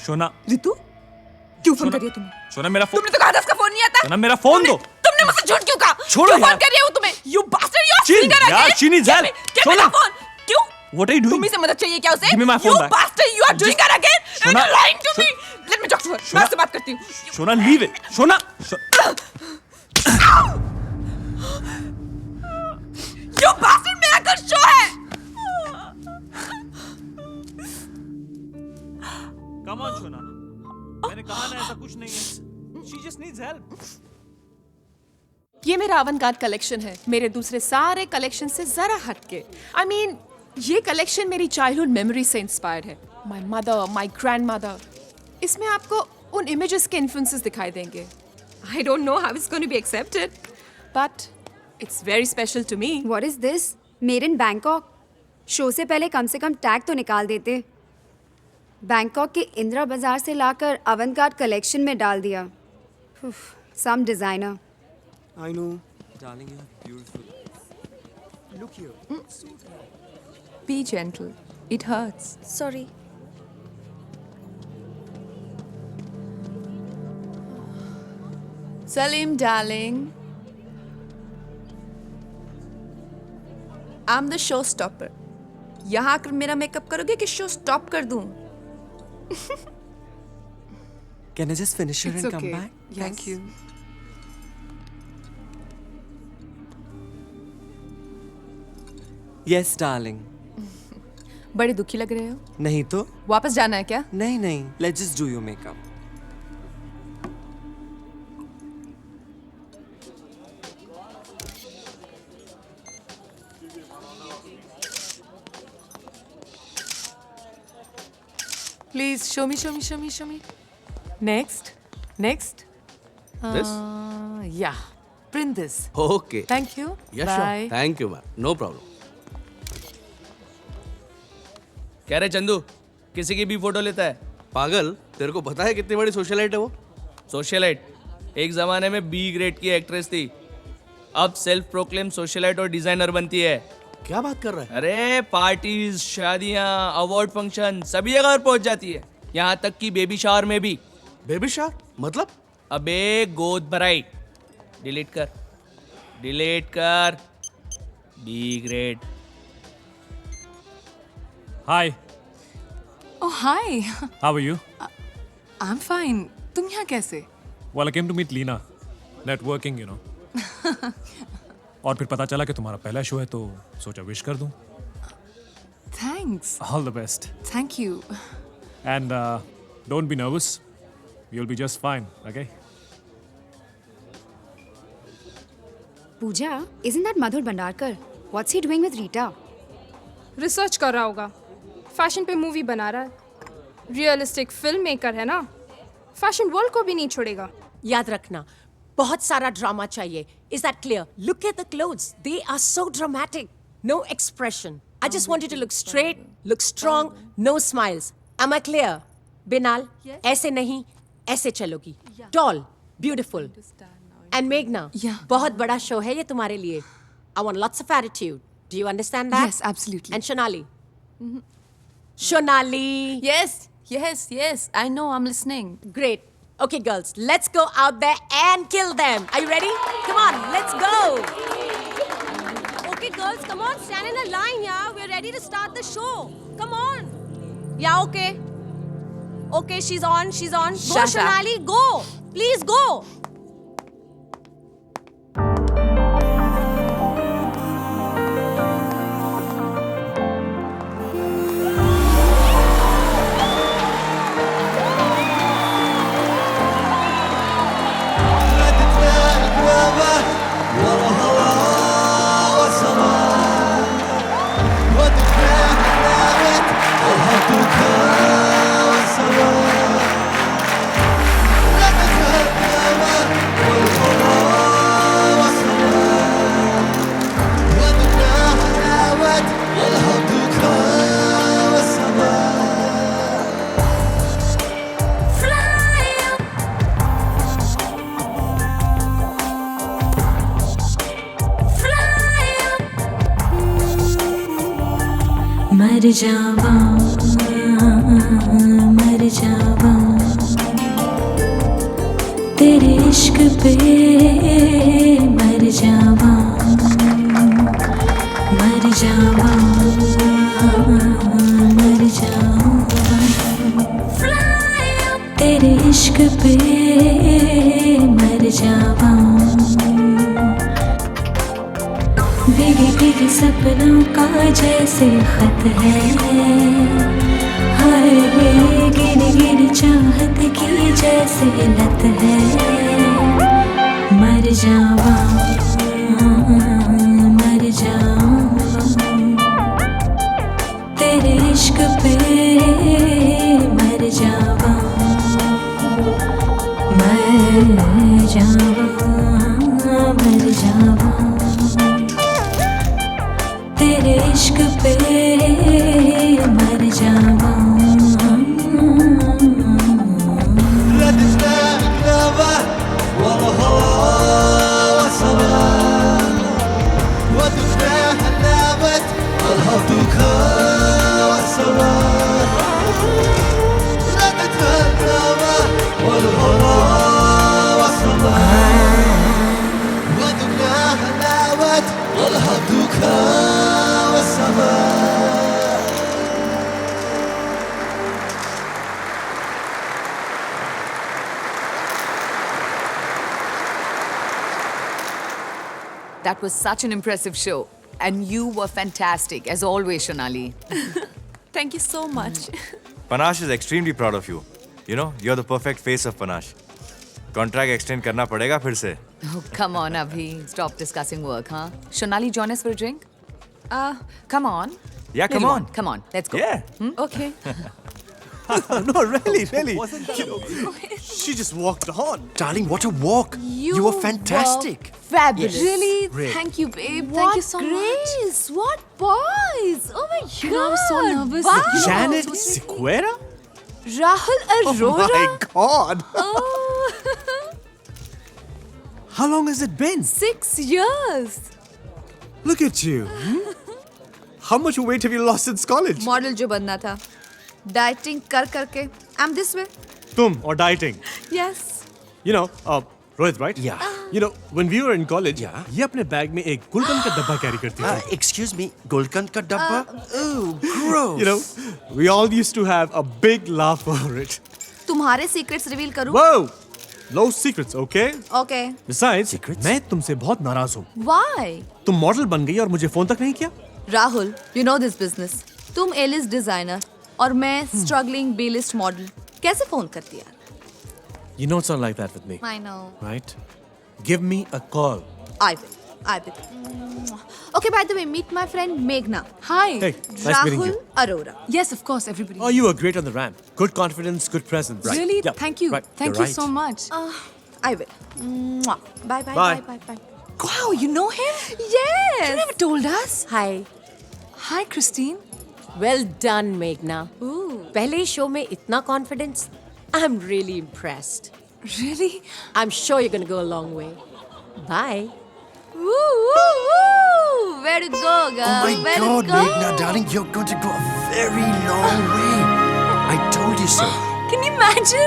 शोना रितु क्यों फोन कर रही हो तुमने? शोना मेरा फोन। तुमने तो कहा था उसका फोन नहीं आता। शोना मेरा फोन दो। तुमने मुझसे झूठ क्यों कहा? छोड़ो क्यों यार। फोन कर रही हो तुम्हें? You bastard, you Chill, finger यार, again. Chini, क्या Zal. मैं- क्या शोना। मेरा फोन? क्यों? What are you doing? तुम्ही से मदद चाहिए क्या उसे? Give me my phone You back. bastard, you are doing that again. Shona, You're lying to me. Let me talk to her. मैं उससे बात करती हूँ. Shona leave it. Shona You bastard, मेरा कल शो है. कम ऑन शोना, मैंने कहा ना ऐसा कुछ नहीं है। She just needs help. ये मेरा अवंगार्ड कलेक्शन है, मेरे दूसरे सारे कलेक्शन से जरा हटके। I mean, ये कलेक्शन मेरी चाइल्डहुड मेमोरी से इंस्पायर्ड है। My mother, my grandmother. इसमें आपको उन इमेजेस के इन्फ्लुएंसेस दिखाई देंगे। I don't know how it's going to be accepted, but it's very special to me. What is this? Made in Bangkok? Show से पहले कम से कम टैग तो निकाल देते। बैंकॉक के इंदिरा बाजार से लाकर अवंगार्ड कलेक्शन में डाल दिया। Some designer. I know. Darling, you're beautiful. Look here. Be gentle. It hurts. Sorry. Salim, darling. I'm the showstopper. यहाँ आकर मेरा मेकअप करोगे कि शो स्टॉप कर दूं? Can I just finish her It's and come okay. back? Thank you. Yes, darling. बड़े दुखी लग रहे हो। नहीं तो? वापस जाना है क्या? नहीं नहीं. Let's just do your makeup. Please show me, show me, show me, show me. Next, next. This? Yeah, print this. Okay. Thank you. Yeah, Bye. sure. Thank you, ma'am. No problem. क्या रे चंदू, किसी की भी photo लेता है? पागल, तेरे को पता है कितनी बड़ी सोशलाइट है वो? सोशलाइट एक जमाने में बी ग्रेड की एक्ट्रेस थी, अब सेल्फ प्रोक्लेम सोशलाइट और डिजाइनर बनती है। क्या बात कर रहा है? अरे पार्टीज, शादियां, अवार्ड फंक्शन सभी जगह पहुंच जाती है, यहाँ तक कि बेबी शावर में भी। बेबी शावर मतलब? अबे गोद भराई। डिलीट कर, डिलीट कर। B grade. Hi, Oh, hi. how are you? I'm fine. तुम यहाँ कैसे? Well, I came to meet Leena. Networking, you know. और फिर पता चला कि तुम्हारा पहला शो है तो सोचा विश कर दूं। Thanks. All the best. Thank you. And don't be nervous. You'll be just fine, okay? Pooja, isn't that Madhur Bhandarkar? What's he doing with Rita? Research कर रहा होगा, फैशन पे मूवी बना रहा है, रियलिस्टिक फिल्म मेकर है ना, fashion world को भी नहीं छोड़ेगा। याद रखना, बहुत सारा ड्रामा चाहिए। Is that clear? Look at the clothes. They are so dramatic. No expression. I just want you to look straight, look strong, no smiles. Am I clear? Binal, ऐसे नहीं, ऐसे चलोगी. Tall, beautiful. And Meghna, बहुत बड़ा show है ये तुम्हारे लिए. I want lots of attitude. Do you understand that? Yes, absolutely. And Shonali. Shonali. Yes, yes, yes. I know. I'm listening. Great. Okay, girls, let's go out there and kill them. Are you ready? Come on, let's go. Okay, girls, come on, stand in a line, yeah. We're ready to start the show. Come on. Yeah, okay. Okay, she's on, she's on. Go, Shut up. Shonali, go. Please go. मर जावा पे मर जावा, मर जावा, मर जावा। तेरे इश्क पे मर जावा। भीगे भीगे सपनों का जैसे खत है, हाय वे गिर गिर चाहत की जैसे लत है। मर जावा, मर जावा, तेरे इश्क पे मर जावा, मर जावा, मर जावा, तेरे इश्क पे मर जावा। That was such an impressive show. And you were fantastic, as always, Shonali. Thank you so much. Panache is extremely proud of you. You know, you're the perfect face of Panache. Contract extend करना पड़ेगा फिर से. Oh, come on, Abhi. Stop discussing work, huh? Shonali, join us for a drink? Come on. Yeah, come Really on. Come on, let's go. Yeah. Okay. No, really. You know, she just walked on. Darling, what a walk. You were fantastic. Fabulous. Really? Great. Thank you, babe. What Thank you so much. grace! What boys! Oh my god! You know, I was so nervous. Wow. Janet Sequeira? Rahul Arora. Oh my God. Oh. How long has it been? 6 years. Look at you. How much weight have you lost since college? Model जो बनना था, dieting कर करके I'm this way. तुम or dieting? Yes. You know, Rohit, right? Yeah. You know, when we were in college, Yeah. ये अपने bag में एक गुलकंद का डब्बा कैरी करती थी. Excuse me, Golkand ka dabba? Oh, gross. You know, we all used to have a big laugh over it. तुम्हारे secrets reveal करूं? Whoa! No secrets, okay? Okay. Besides, Secrets? मैं तुमसे बहुत नाराज हूँ. Why? तुम मॉडल बन गई और मुझे फोन तक नहीं किया? Rahul, you know this business. तुम A-list डिजाइनर और मैं स्ट्रगलिंग B-list मॉडल. कैसे फोन करती यार? You know it's not like that with me, I know. right? Give me a call. I will. Okay, by the way, meet my friend Meghna. Hi. Hey, nice meeting Rahul you. Arora. Yes, of course, everybody. Oh, you were great on the ramp. Good confidence, good presence. Really? Yeah, Thank you. Right. Thank You're you so much. I will. Mwah. Bye, bye, Bye. bye, bye, bye. Wow, you know him? Yes. You never told us. Hi. Hi, Christine. Well done, Meghna. पहले ही show में इतना confidence. I'm really impressed. Really? I'm sure you're gonna go a long way. Bye. Woo, woo, woo. Where to go, girl? Oh my Where God, to go? Meghna, darling, you're going to go a very long way. I told you so. Can you imagine?